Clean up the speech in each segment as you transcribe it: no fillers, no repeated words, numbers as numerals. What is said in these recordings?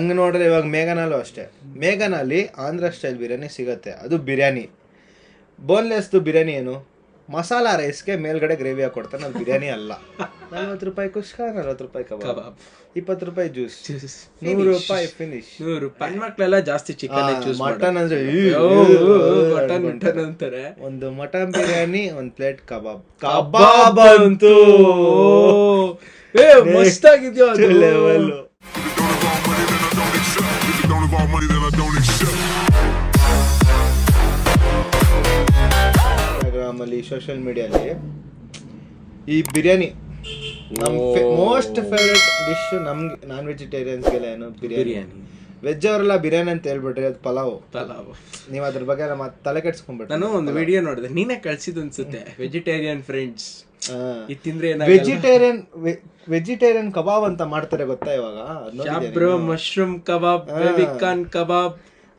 ಹಂಗೆ ನೋಡಿದ್ರೆ ಇವಾಗ ಮೇಘನಲ್ಲೂ ಅಷ್ಟೇ, ಮೇಘನಲ್ಲಿ ಆಂಧ್ರ ಸ್ಟೈಲ್ ಬಿರಿಯಾನಿ ಸಿಗುತ್ತೆ, ಅದು ಬಿರಿಯಾನಿ. ಬೋನ್ಲೆಸ್ದು ಬಿರಿಯಾನಿ ಏನು, ಮಸಾಲಾ ರೈಸ್ಗೆ ಮೇಲ್ಗಡೆ ಗ್ರೇವಿ ಹಾಕೊಡ್ತಾನೆ, ಅದು ಬಿರಿಯಾನಿ ಅಲ್ಲ. 40 ರೂಪಾಯಿ ಕುಷ್ಕ, 40 ರೂಪಾಯಿ ಕಬಾಬ್, 20 ರೂಪಾಯಿ ಜ್ಯೂಸ್, 100 ರೂಪಾಯಿ ಫಿನಿಶ್. 100 ರೂಪಾಯಿ. ಹೆಣ್ಮಕ್ಳೆಲ್ಲ ಜಾಸ್ತಿ ಚಿಕನ್ ಚೂಸ್ ಮಟನ್ ಅಂದ್ರೆ ಮಟನ್ ಅಂತಾರೆ. ಒಂದು ಮಟನ್ ಬಿರಿಯಾನಿ, ಒಂದು ಪ್ಲೇಟ್ ಕಬಾಬ್. ಕಬಾಬ್ ಅಂತೂ ಮಸ್ತಾಗಿದ್ಯೋ ಅದು ಲೆವೆಲ್. ಇನ್ಸ್ಟಾಗ್ರಾಮ್ ಅಲ್ಲಿ, ಸೋಷಿಯಲ್ ಮೀಡಿಯಲ್ಲಿ ಈ ಬಿರಿಯಾನಿ ನಮ್ ಮೋಸ್ಟ್ ಫೇವ್ರೆಟ್ ಡಿಶ್. ನಮ್ಗೆ ನಾನ್ ವೆಜಿಟೇರಿಯನ್ಸ್ಗೆಲ್ಲ ಏನು ಬಿರಿಯಾನಿ. ವೆಜ್ ಅವರೆಲ್ಲ ಬಿರಿಯಾನಿ ಅಂತ ಹೇಳ್ಬಿಟ್ರಿ, ಅದು ಪಲಾವ್. ನೀವು ಅದ್ರ ಬಗ್ಗೆ ನಮ್ಮ ತಲೆ ಕೆಡ್ಸ್ಕೊಂಡ್ಬಿಟ್ಟು. ನಾನು ಒಂದು ವಿಡಿಯೋ ನೋಡಿದೆ, ನೀನೇ ಕಳ್ಸಿದ್ ಅನ್ಸುತ್ತೆ, ವೆಜಿಟೇರಿಯನ್ ಫ್ರೆಂಡ್ಸ್ ತಿಂದ್ರೆ ವೆಜಿಟೇರಿಯನ್ ಕಬಾಬ್ ಅಂತ ಮಾಡ್ತಾರೆ ಗೊತ್ತಾ ಇವಾಗ. ಮಶ್ರೂಮ್ ಕಬಾಬ್, ಬೇಬಿಕಾನ್ ಕಬಾಬ್,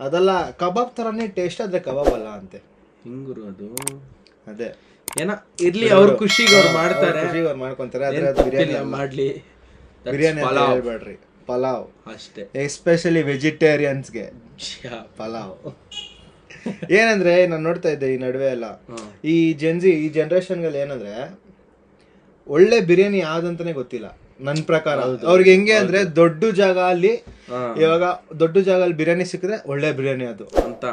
ಅದೆಲ್ಲ ಕಬಾಬ್ ತರಾನೇ ಟೇಸ್ಟ್, ಆದ್ರೆ ಕಬಾಬ್ ಅಲ್ಲ ಅಂತೆ. ಹಿಂಗುರು ಅದು ಅದೇ ಏನೋ ಇರ್ಲಿ, ಅವ್ರ ಖುಷಿಗೆ ಅವ್ರು ಮಾಡ್ತಾರೆ, ಅವ್ರು ಮಾಡ್ಕೊಂತಾರೆ. ಆದ್ರೆ ಅದು ಬಿರಿಯಾನಿ ಮಾಡ್ಲಿ. ಬಿರಿಯಾನಿ ಅಂತ ಹೇಳ್ಬೇಡ್ರಿ, ಪಲಾವ್ ಅಷ್ಟೇ. ಎಸ್ಪೆಷಲಿ ವೆಜಿಟೇರಿಯನ್ಸ್ಗೆ ಪಲಾವ್. ಏನಂದ್ರೆ ನಾನು ನೋಡ್ತಾ ಇದ್ದೆ ಈ ನಡುವೆ ಎಲ್ಲ, ಈ ಈ ಜನರೇಷನ್ಗಳು ಏನಂದ್ರೆ ಒಳ್ಳೆ ಬಿರಿಯಾನಿ ಯಾವ್ದಂತಾನೆ ಗೊತ್ತಿಲ್ಲ ನನ್ ಪ್ರಕಾರ. ಅವ್ರಿಗೆ ಹೆಂಗೆ ಅಂದ್ರೆ ದೊಡ್ಡ ಜಾಗ ಅಲ್ಲಿ, ಇವಾಗ ದೊಡ್ಡ ಜಾಗ ಅಲ್ಲಿ ಬಿರಿಯಾನಿ ಸಿಕ್ಕಿದ್ರೆ ಒಳ್ಳೆ ಬಿರಿಯಾನಿ ಅದು ಅಂತ.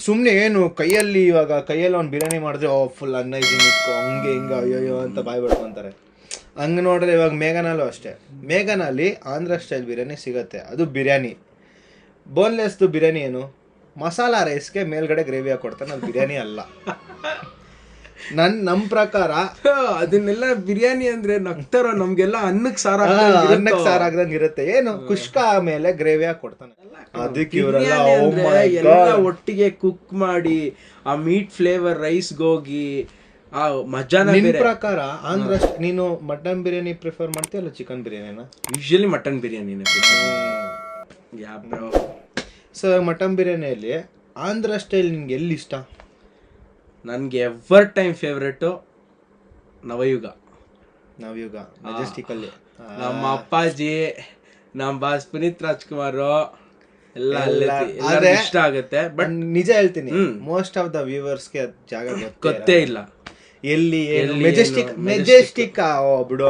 ಸುಮ್ನೆ ಏನು ಕೈಯಲ್ಲಿ ಅವ್ನು ಬಿರಿಯಾನಿ ಮಾಡಿದ್ರೆ ಫುಲ್ ಅನ್ಹೈಜಿನಿಕ್, ಹಂಗೆ ಹಿಂಗೆ ಅಯ್ಯೋ ಅಂತ ಬಾಯ್ ಬಿಡ್ಕೊಂತಾರೆ. ಹಂಗೆ ನೋಡಿದ್ರೆ ಇವಾಗ ಮೇಘನಲ್ಲೂ ಅಷ್ಟೇ, ಮೇಘನಲ್ಲಿ ಆಂಧ್ರ ಸ್ಟೈಲ್ ಬಿರಿಯಾನಿ ಸಿಗುತ್ತೆ, ಅದು ಬಿರಿಯಾನಿ. ಬೋನ್ಲೆಸ್ದು ಬಿರಿಯಾನಿ ಏನು, ಮಸಾಲಾ ರೈಸ್ಗೆ ಮೇಲ್ಗಡೆ ಗ್ರೇವಿ ಹಾಕೊಡ್ತಾನೆ, ಅದು ಬಿರಿಯಾನಿ ಅಲ್ಲ. ನಮ್ ಪ್ರಕಾರ ಅದನ್ನೆಲ್ಲ ಬಿರಿಯಾನಿ ಅಂದ್ರೆ ನಗ್ತಾರ, ನಮ್ಗೆಲ್ಲ ಅನ್ನಕ್ಕೆ ಸಾರ ಆಗ್ದಂಗೆ ಇರುತ್ತೆ. ಏನು ಕುಷ್ಕ ಮೇಲೆ ಗ್ರೇವಿ ಹಾಕೊಡ್ತಾನೆ, ಅದಕ್ಕೆ ಎಲ್ಲ ಒಟ್ಟಿಗೆ ಕುಕ್ ಮಾಡಿ ಆ ಮೀಟ್ ಫ್ಲೇವರ್ ರೈಸ್ಗೆ ಹೋಗಿ ಆ ಮಜಾನ. ನಿನ್ ಪ್ರಕಾರ ಆಂಧ್ರ ನೀನು ಮಟನ್ ಬಿರಿಯಾನಿ ಪ್ರಿಫರ್ ಮಾಡ್ತೀಯ ಅಲ್ಲ ಚಿಕನ್ ಬಿರಿಯಾನಿನ? ಯೂಶಲಿ ಮಟನ್ ಬಿರಿಯಾನಿನ. ಸೊ ಮಟನ್ ಬಿರಿಯಾನಿಯಲ್ಲಿ ಆಂಧ್ರ ಸ್ಟೈಲ್ ನಿನ್ಗೆ ಎಲ್ಲಿ ಇಷ್ಟ? ನನಗೆ ever time favourite Navayuga Majestic ಅಲ್ಲಿ. ನಮ್ಮ ಅಪ್ಪಾಜಿ, ನಮ್ಮ ಬಾಸ್ ಪುನೀತ್ ರಾಜ್ಕುಮಾರ್ ಎಲ್ಲ ಇಷ್ಟ ಆಗುತ್ತೆ. ಬಟ್ ನಿಜ ಹೇಳ್ತೀನಿ, ಮೋಸ್ಟ್ ಆಫ್ ದ ವ್ಯೂವರ್ಸ್ಗೆ ಜಾಗ ಗೊತ್ತೇ ಇಲ್ಲ ಎಲ್ಲಿ. ಮೆಜೆಸ್ಟಿಕ್ ಬಿಡು,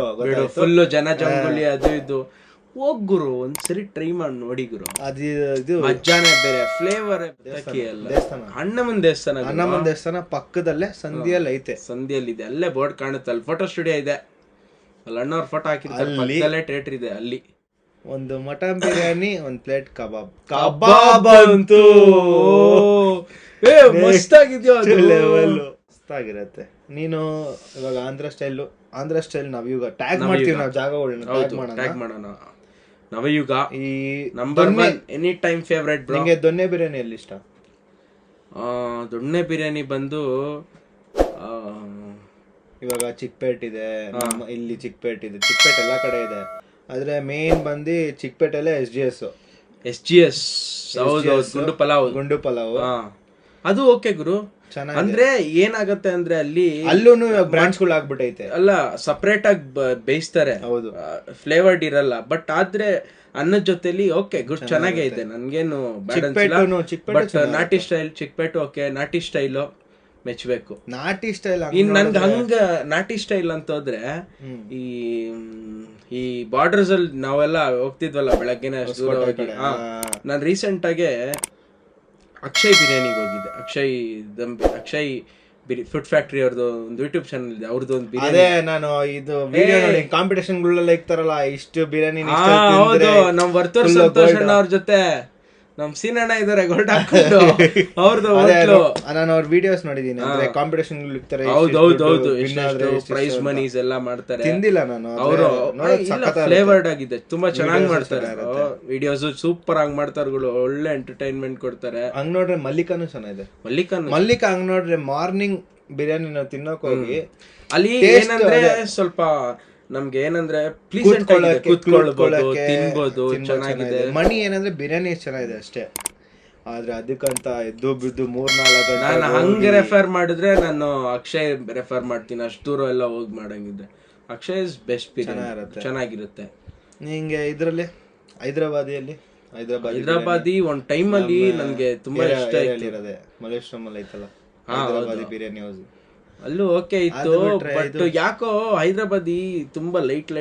ಫುಲ್ಲು ಜನ ಜಂಗುಲಿ ಅದು ಇದು. ಹೋಗ್ಗುರು ಒಂದ್ಸರಿ ಟ್ರೈ ಮಾಡಿ ನೋಡಿ ಗುರು, ಅದು ಮಜ್ಜಾನೆ ಬೇರೆ, ಫ್ಲೇವರ್. ಅಣ್ಣಮ್ಮನ ದೇವಸ್ಥಾನ ಪಕ್ಕದಲ್ಲೇ ಸಂಧಿಯಲ್ಲಿ ಐತೆ, ಸಂಧಿಯಲ್ಲಿದೆ, ಅಲ್ಲೇ ಬೋರ್ಡ್ ಕಾಣುತ್ತೆ. ಅಲ್ಲಿ ಫೋಟೋ ಸ್ಟುಡಿಯೋ ಇದೆ, ಅಲ್ಲಿ ಅಣ್ಣವ್ರ ಫೋಟೋ ಹಾಕಿರ್ತಾರೆ, ಥಿಯೇಟರ್ ಇದೆ ಅಲ್ಲಿ. ಒಂದು ಮಟನ್ ಬಿರಿಯಾನಿ, ಒಂದು ಪ್ಲೇಟ್ ಕಬಾಬ್ ಅಂತೂ ಮಸ್ತಾಗಿದ್ಯೋ ಅದು ಲೆವೆಲ್. ಮಸ್ತಾಗಿರತ್ತೆ. ನೀನು ಇವಾಗ ಆಂಧ್ರ ಸ್ಟೈಲ್ ನವಯುಗ ಟ್ಯಾಗ್ ಮಾಡ್ತೀವಿ ನಾವು, ಜಾಗಗಳನ್ನ ಟ್ಯಾಗ್ ಮಾಡೋಣ. ನವಯುಗ ಈ ನಂಬರ್ 1 ಎನಿ ಟೈಮ್ ಫೇವರೇಟ್. ನಿಮಗೆ ದೊಣ್ಣೆ ಬಿರಿಯಾನಿ ಎಲ್ಲಿ ಇಷ್ಟ? ದೊಣ್ಣೆ ಬಿರಿಯಾನಿ ಬಂದು ಇವಾಗ ಚಿಕ್ಕಪೇಟ್ ಇದೆ, ಇಲ್ಲಿ ಚಿಕ್ಕಪೇಟ್ ಇದೆ, ಚಿಕ್ಕಪೇಟ್ ಎಲ್ಲಾ ಕಡೆ ಇದೆ, ಆದ್ರೆ ಮೇನ್ ಬಂದು ಚಿಕ್ಕಪೇಟೆಲ್ಲೇ SGS. ಗುಂಡು ಪಲಾವ್ ಅದು ಓಕೆ ಗುರು. ಅಂದ್ರೆ ಏನಾಗತ್ತೆ ಅಂದ್ರೆ ಅಲ್ಲೂನು ಬ್ರಾಂಚ್ ಗಳು ಆಗ್ಬಿಟ್ಟೈತೆ. ಅಲ್ಲ, ಸಪರೇಟ್ ಆಗಿ ಬೇಯಿಸ್ತಾರೆ, ಫ್ಲೇವರ್ಡ್ ಇರಲ್ಲ. ಬಟ್ ಆದ್ರೆ ಅನ್ನದ ಜೊತೆಲಿ ಓಕೆ ಗುಡ್, ಚೆನ್ನಾಗೇ ಇದೆ, ನನ್ಗೇನು ಬಟ್ ನಾಟಿ ಸ್ಟೈಲ್ ಚಿಕ್ಕಪೇಟು ಓಕೆ. ನಾಟಿ ಸ್ಟೈಲು ಮೆಚ್ಚಬೇಕು. ನಾಟಿ ಸ್ಟೈಲ್ ನನ್ಗೆ ಹಂಗ ನಾಟಿ ಸ್ಟೈಲ್ ಅಂತ ಹೋದ್ರೆ ಈ ಬಾರ್ಡರ್ಸ್ ಅಲ್ಲಿ ನಾವೆಲ್ಲ ಹೋಗ್ತಿದ್ವಲ್ಲ ಬೆಳಗ್ಗೆನೆ ನಾನು ರೀಸೆಂಟ್ ಆಗಿ ಅಕ್ಷಯ್ ಬಿರಿಯಾನಿಗೆ ಹೋಗಿದ್ದೆ. ಅಕ್ಷಯ್ ಫುಡ್ ಫ್ಯಾಕ್ಟ್ರಿ ಅವ್ರದ್ದು ಒಂದು ಯೂಟ್ಯೂಬ್ ಚಾನಲ್ ಇದೆ, ಅವ್ರದ್ದು ಒಂದು ಬಿರಿಯಾನಿ. ನಾನು ಇದು ವಿಡಿಯೋ ನೋಡಿ ಕಾಂಪಿಟೇಷನ್ ಗಳಲ್ಲ ಇಕ್ತಾರಲ್ಲ, ಇಷ್ಟು ಬಿರಿಯಾನಿ. ಹೌದು, ನಮ್ ವರ್ತೂರ್ ಸಂತೋಷ್ ಅಣ್ಣ ಅವ್ರ ಜೊತೆ ನಮ್ ಸೀನಣ್ಣ ಇದಾರೆ, ಗೋಲ್ಡ್ ಹಾಕೊಂಡು ಅವ್ರದ್ದು ಹೋಟ್ಲು. ನಾನು ಅವ್ರ ವಿಡಿಯೋಸ್ ನೋಡಿದೀನಿ, ಅಂದ್ರೆ ಕಾಂಪಿಟೇಷನ್ ಇಕ್ತಾರೆ. ಹೌದು, ಪ್ರೈಸ್ ಮನೀಸ್ ಎಲ್ಲ ಮಾಡ್ತಾರೆ. ತಿಂದಿಲ್ಲ ನಾನು, ಅವರು ಫ್ಲೇವರ್ಡ್ ಆಗಿದೆ, ತುಂಬಾ ಚೆನ್ನಾಗಿ ಮಾಡ್ತಾರೆ ವಿಡಿಯೋಸ್, ಸೂಪರ್ ಆಗಿ ಮಾಡ್ತಾರೆ, ಒಳ್ಳೆ ಎಂಟರ್ಟೈನ್ಮೆಂಟ್ ಕೊಡ್ತಾರೆ. ಹಂಗ್ ನೋಡ್ರೆ ಮಲ್ಲಿಕಾನು ಚೆನ್ನಾಗಿದೆ. ಮಲ್ಲಿಕಾ ಹಂಗ್ ನೋಡ್ರೆ ಮಾರ್ನಿಂಗ್ ಬಿರಿಯಾನಿ ನಾವು ತಿನ್ನೋಕ್ ಹೋಗಿ ಅಲ್ಲಿ ಏನಂದ್ರೆ ಸ್ವಲ್ಪ ನಮ್ಗೆ ಏನಂದ್ರೆ ಕೂತ್ಕೊಳ್ಳಬಹುದು, ತಿನ್ಬೋದು, ಚೆನ್ನಾಗಿದೆ. ಮಣಿ ಏನಂದ್ರೆ ಬಿರಿಯಾನಿ ಚೆನ್ನಾಗಿದೆ ಅಷ್ಟೇ, ಆದ್ರೆ ಅದಕ್ಕಂತ ಎದ್ದು ಬಿದ್ದು 3-4 ನಾನು ಹಂಗೆ ರೆಫರ್ ಮಾಡಿದ್ರೆ ನಾನು ಅಕ್ಷಯ್ ರೆಫರ್ ಮಾಡ್ತೀನಿ. ಅಷ್ಟು ದೂರ ಎಲ್ಲ ಹೋಗಿ ಮಾಡಂಗಿದ್ರೆ ಅಕ್ಷಯ್ ಇಸ್ ಬೆಸ್ಟ್ ಬಿರಿಯಾನಿ, ಚೆನ್ನಾಗಿರುತ್ತೆ. ನಿಂಗೆ ಇದ್ರಲ್ಲಿ ಹೈದರಾಬಾದಿಯಲ್ಲಿ ಹೈದ್ರಾಬಾದಿ ಒಂದ್ ಟೈಮ್ ಅಲ್ಲಿ ನನ್ಗೆ ತುಂಬಾ ಇಷ್ಟ ಆಯ್ತು. ಇರೋದೆ ಮಲೇಶ್ವರಂ ಅಲ್ಲಿ ಐತಲ್ಲ ಹೈದ್ರಾಬಾದಿ ಬಿರಿಯಾನಿ ಹೌಸ್, ಅಲ್ಲೂ ಓಕೆ ಇತ್ತು. ಬಟ್ ಯಾಕೋ ಹೈದ್ರಾಬಾದಿ ತುಂಬಾ ಲೈಟ್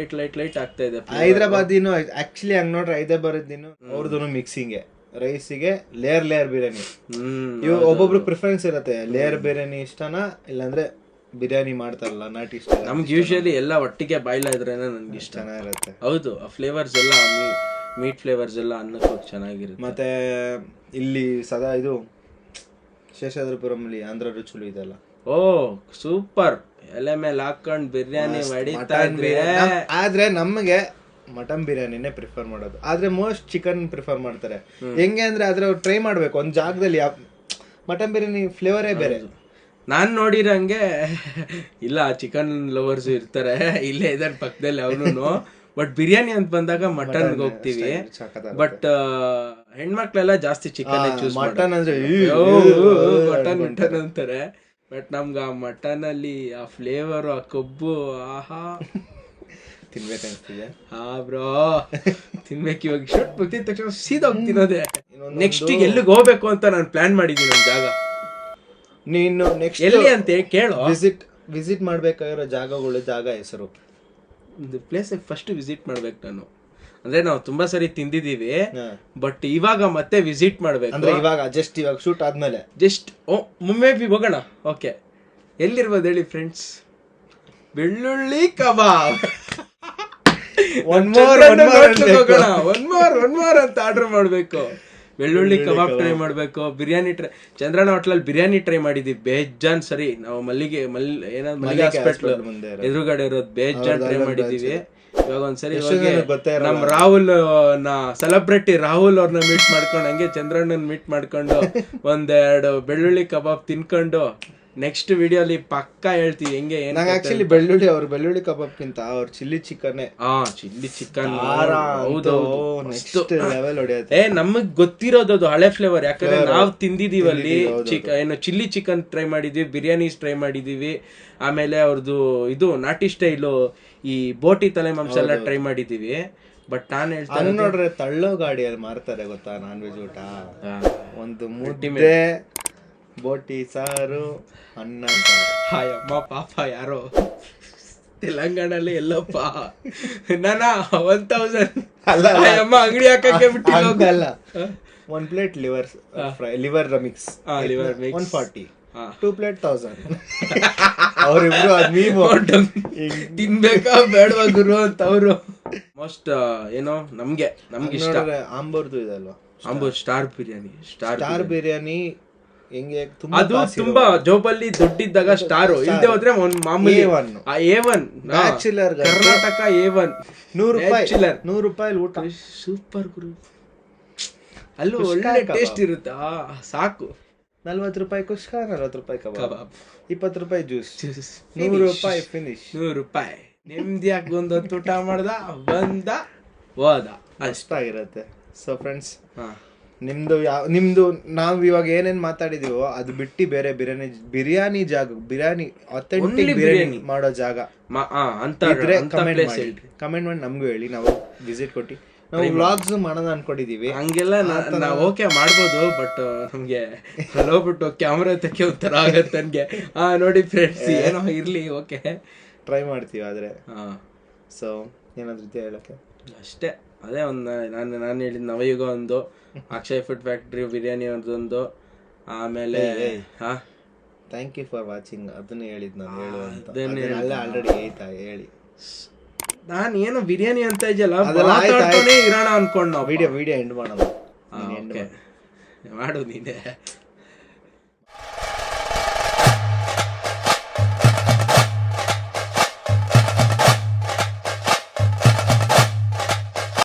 ಆಗ್ತಾ ಇದೆ. ಹೈದ್ರಾಬಾದಿನು ಆಕ್ಚುಲಿ ಹಂಗ್ ನೋಡ್ರೆ ಹೈದ್ರಾಬಾದಿನು ಅವ್ರದ್ದು ಮಿಕ್ಸಿಂಗ್ ರೈಸಿಗೆ ಲೇಯರ್ ಬಿರಿಯಾನಿ. ಇವ್ ಒಬ್ಬೊಬ್ರು ಪ್ರಿಫರೆನ್ಸ್ ಇರತ್ತೆ, ಲೇಯರ್ ಬಿರಿಯಾನಿ ಇಷ್ಟನಾ ಇಲ್ಲಾಂದ್ರೆ ಬಿರಿಯಾನಿ ಮಾಡ್ತಾರಲ್ಲ ನಾಟಿ ಇಷ್ಟ. ನಮ್ಗೆ ಯೂಶಲಿ ಎಲ್ಲ ಒಟ್ಟಿಗೆ ಬಾಯ್ಲ ಇದ್ರೇನೆ ನನ್ಗೆ ಇಷ್ಟ ಚೆನ್ನಾಗಿರುತ್ತೆ. ಹೌದು, ಆ ಫ್ಲೇವರ್ಸ್ ಎಲ್ಲ ಮೀಟ್ ಫ್ಲೇವರ್ಸ್ ಎಲ್ಲ ಅನ್ನಕ್ಕೆ ಚೆನ್ನಾಗಿರುತ್ತೆ. ಮತ್ತೆ ಇಲ್ಲಿ ಸದಾ ಇದು ಶೇಷಾದ್ರಿಪುರಂ ಅಲ್ಲಿ ಆಂಧ್ರ ರುಚುಲು ಇದೆಲ್ಲ, ಓ ಸೂಪರ್, ಎಲೆ ಮೇಲೆ ಹಾಕೊಂಡ್ ಬಿರಿಯಾನಿ ಮಾಡಿತಾ ಇದ್ರೆ. ಆದ್ರೆ ನಮಗೆ ಮಟನ್ ಬಿರಿಯಾನಿನೇ ಪ್ರಿಫರ್ ಮಾಡೋದು, ಆದ್ರೆ ಮೋಸ್ಟ್ ಚಿಕನ್ ಪ್ರಿಫರ್ ಮಾಡ್ತಾರೆ. ಹೆಂಗೆ ಅಂದ್ರೆ ಆದ್ರೆ ಅವ್ರು ಟ್ರೈ ಮಾಡ್ಬೇಕು ಒಂದ್ ಜಾಗದಲ್ಲಿ. ಮಟನ್ ಬಿರಿಯಾನಿ ಫ್ಲೇವರೇ ಬೇರೆ. ನಾನ್ ನೋಡಿರಂಗೆ ಇಲ್ಲ, ಚಿಕನ್ ಲವರ್ಸ್ ಇರ್ತಾರೆ ಇಲ್ಲೇ ಇದಾರೆ ಪಕ್ಕದಲ್ಲಿ ಅವನು. ಬಟ್ ಬಿರಿಯಾನಿ ಅಂತ ಬಂದಾಗ ಮಟನ್ಗೆ ಹೋಗ್ತೀವಿ. ಬಟ್ ಹೆಣ್ಮಕ್ಳೆಲ್ಲ ಜಾಸ್ತಿ ಚಿಕನ್ ಚೂಸ್ ಮಟನ್ ಅಂದ್ರೆ ಮಟನ್ ಅಂತಾರೆ. ಬಟ್ ನಮ್ಗ ಆ ಮಟನ್ ಅಲ್ಲಿ ಆ ಫ್ಲೇವರ್, ಆ ಕೊಬ್ಬು, ಆಹಾ ತಿನ್ಬೇಕನ್ಸ್ತಿದೆ. ಹಾ ಬ್ರೋ, ತಿನ್ಬೇಕು. ಇವಾಗ ಶೂಟ್ ಮುಗ್ದಿದ ತಕ್ಷಣ ಸೀದಾ ಹೋಗ್ತಿರೋದೆ. ನೆಕ್ಸ್ಟ್ ಎಲ್ಲಿಗೆ ಹೋಗ್ಬೇಕು ಅಂತ ನಾನು ಪ್ಲಾನ್ ಮಾಡಿದ್ದೀನಿ ಒಂದು ಜಾಗ. ನೀನು ನೆಕ್ಸ್ಟ್ ಎಲ್ಲಿ ಅಂತ ಕೇಳು. ವಿಸಿಟ್ ಮಾಡ್ಬೇಕಾಗಿರೋ ಜಾಗ ಹೆಸರು, ಒಂದು ಪ್ಲೇಸ್ ಫಸ್ಟ್ ವಿಸಿಟ್ ಮಾಡ್ಬೇಕು ನಾನು. ಅಂದ್ರೆ ನಾವು ತುಂಬಾ ಸರಿ ತಿಂದಿದೀವಿ, ಬಟ್ ಇವಾಗ ಮತ್ತೆ ವಿಸಿಟ್ ಮಾಡ್ಬೇಕು. ಅಂದ್ರೆ ಇವಾಗ ಶೂಟ್ ಆದ್ಮೇಲೆ ಜಸ್ಟ್ ಮೇ ಬಿ ಹೋಗೋಣ. ಓಕೆ, ಎಲ್ಲಿರ್ಬೋದು ಹೇಳಿ ಫ್ರೆಂಡ್ಸ್? ಬೆಳ್ಳುಳ್ಳಿ ಕಬಾಬ್. ಒನ್ ಮೋರ್ ಅಂತ ಆರ್ಡರ್ ಮಾಡ್ಬೇಕು. ಬೆಳ್ಳುಳ್ಳಿ ಕಬಾಬ್ ಟ್ರೈ ಮಾಡ್ಬೇಕು, ಬಿರಿಯಾನಿ ಟ್ರೈ. ಚಂದ್ರನ ಹೋಟ್ಲಲ್ಲಿ ಬಿರಿಯಾನಿ ಟ್ರೈ ಮಾಡಿದ್ವಿ ಬೇಜಾನ್ ಸರಿ. ನಾವು ಮಲ್ಲಿಗೆ ಹಾಸ್ಪಿಟಲ್ ಎದುರುಗಡೆ ಇರೋದು ಬೇಜಾನ್ ಟ್ರೈ ಮಾಡಿದೀವಿ. ಇವಾಗ ಒಂದ್ಸರಿ ನಮ್ ರಾಹುಲ್ ಸೆಲೆಬ್ರಿಟಿ ರಾಹುಲ್ ಅವ್ರನ್ನ ಮೀಟ್ ಮಾಡ್ಕೊಂಡು ಹಂಗೆ ಚಂದ್ರಣ್ಣನ್ ಮೀಟ್ ಮಾಡ್ಕೊಂಡು ಒಂದೆರಡು ಬೆಳ್ಳುಳ್ಳಿ ಕಬಾಬ್ ತಿನ್ಕೊಂಡು ನೆಕ್ಸ್ಟ್ ವಿಡಿಯೋಲಿ ಪಕ್ಕಾ ಹೇಳ್ತೀವಿ ಹೆಂಗೆ. ನಂಗೆ ಆಕ್ಚುಲಿ ಬೆಳ್ಳುಳ್ಳಿ ಕಬಾಬ್ಗಿಂತ ಅವ್ರ ಚಿಲ್ಲಿ ಚಿಕನ್ ಚಿಲ್ಲಿ ಚಿಕನ್ ನಮಗ್ ಗೊತ್ತಿರೋದು ಅದು ಹಳೆ ಫ್ಲೇವರ್. ಯಾಕಂದ್ರೆ ನಾವ್ ತಿಂದಿದೀವಲ್ಲಿ ಏನು ಚಿಲ್ಲಿ ಚಿಕನ್ ಟ್ರೈ ಮಾಡಿದೀವಿ, ಬಿರಿಯಾನೀಸ್ ಟ್ರೈ ಮಾಡಿದೀವಿ, ಆಮೇಲೆ ಅವ್ರದ್ದು ಇದು ನಾಟಿ ಸ್ಟೈಲು ಈ ಬೋಟಿ ತಲೆ ಮಾಂಸ ಎಲ್ಲ ಟ್ರೈ ಮಾಡಿದೀವಿ. ಬಟ್ ನಾನ್ ಹೇಳ್ತೇನೆ ನೋಡ್ರೆ ತಳ್ಳೋ ಗಾಡಿಯಲ್ಲಿ ಮಾರ್ತಾರೆ ಗೊತ್ತಾ ನಾನ್ ವೆಜ್ ಊಟ. ಒಂದು ಮುದ್ದೆ, ಬೋಟಿ ಸಾರು, ಅನ್ನ ಸಾರು. ಹಾಯಮ್ಮ ಪಾಪ ಯಾರೋ ತೆಲಂಗಾಣಲ್ಲಿ ಎಲ್ಲಪ್ಪ ನಾನಾ 1000 ಅಮ್ಮ ಅಂಗಡಿ ಹಾಕಕ್ಕೆ ಬಿಟ್ಟಿಲ್ಲ. One plate liver mix 140, 2 plate 1000. ಅವ್ರಿಬ್ರು ನೀವು ತಿನ್ಬೇಕಾ ಬೇಡವಾ ಗುರು ಅಂತ ಅವರು. ಮೋಸ್ಟ್ ಏನೋ ನಮ್ಗೆ ಇಷ್ಟ ಆಂಬೂರ್ದು ಇದಲ್ವಾ, ಆಂಬೂರ್ ಸ್ಟಾರ್ ಬಿರಿಯಾನಿ ಹೆಂಗೆ ಅದು ತುಂಬಾ ಜೋಬಲ್ಲಿ ದುಡ್ಡಿದ್ದಾಗ ಸ್ಟಾರ್, ಇಲ್ಲದೆ ಹೋದ್ರೆ ಒಂದ್ ಮಾಮೂಲಿ A1 ಬ್ಯಾಚುಲರ್ ಕರ್ನಾಟಕ A1 100 ರೂಪಾಯಿ ಊಟ. ಸೂಪರ್ ಗುರು, ಅಲ್ಲೂ ಒಳ್ಳೆ ಟೇಸ್ಟ್ ಇರುತ್ತೆ. ಸಾಕು. 40 ರೂಪಾಯಿ ಕುಷ್ಕ, 40 ರೂಪಾಯಿ ಕಬಾಬ್, 20 ರೂಪಾಯಿ ಜ್ಯೂಸ್, 100 ರೂಪಾಯಿ ಫಿನಿಶ್. 100 ರೂಪಾಯಿ ನೆಮ್ಮದಿಯಾಗಿ ಒಂದೊತ್ತು ಊಟ ಮಾಡ್ದ ಬಂದ ಹೋದ, ಅಷ್ಟಾಗಿರತ್ತೆ. ಸೊ ಫ್ರೆಂಡ್ಸ್, ನಿಮ್ದು ನಾವ್ ಇವಾಗ ಏನೇನ್ ಮಾತಾಡಿದೀವೋ ಅದು ಬಿಟ್ಟು ಬೇರೆ ಬಿರಿಯಾನಿ ಅಥೆಂಟಿಕ್ ಬಿರಿಯಾನಿ ಮಾಡೋ ಜಾಗ ಕಮೆಂಟ್ ಮಾಡಿ ನಮ್ಗೂ ಹೇಳಿ, ನಾವು ವಿಸಿಟ್ ಕೊಟ್ಟು ನಾವು ವ್ಲಾಗ್ಸ್ ಮಾಡೋಣ ಅನ್ಕೊಂಡಿದೀವಿ. ಹಂಗೆಲ್ಲ ನಾವು ಓಕೆ ಮಾಡ್ಬೋದು, ಬಟ್ ನಮ್ಗೆ ಹೋಗ್ಬಿಟ್ಟು ಕ್ಯಾಮ್ರಾ ತೆಕ್ಕೆ ಒಂಥರ ಆಗತ್ತೆ ನನ್ಗೆ. ನೋಡಿ ಫ್ರೆಂಡ್ಸ್, ಏನೋ ಇರ್ಲಿ, ಓಕೆ ಟ್ರೈ ಮಾಡ್ತೀವಿ. ಆದ್ರೆ ಸೊ ಏನಾದ್ರು ಹೇಳಕ್ಕೆ ಅಷ್ಟೇ. ಅದೇ ಒಂದು ನಾನು ಹೇಳಿದ ನವಯುಗ ಒಂದು, ಅಕ್ಷಯ್ ಫುಡ್ ಫ್ಯಾಕ್ಟ್ರಿ ಬಿರಿಯಾನಿ ಅವ್ರದ್ದೊಂದು, ಆಮೇಲೆ ಥ್ಯಾಂಕ್ ಯು ಫಾರ್ ವಾಚಿಂಗ್ ಅದನ್ನ ಹೇಳಿದ್ ನಾನು ಹೇಳುವಂತ ಆಲ್ರೆಡಿ ಹೇಳಿ. ನಾನು ಏನು ಬಿರಿಯಾನಿ ಅಂತ ಇದೆಯಲ್ಲ ಇರೋಣ ಅನ್ಕೊಂಡು ನಾವು ವಿಡಿಯೋ ಎಂಡ್ ಮಾಡೋಣ. ಮಾಡು ನೀನೆ.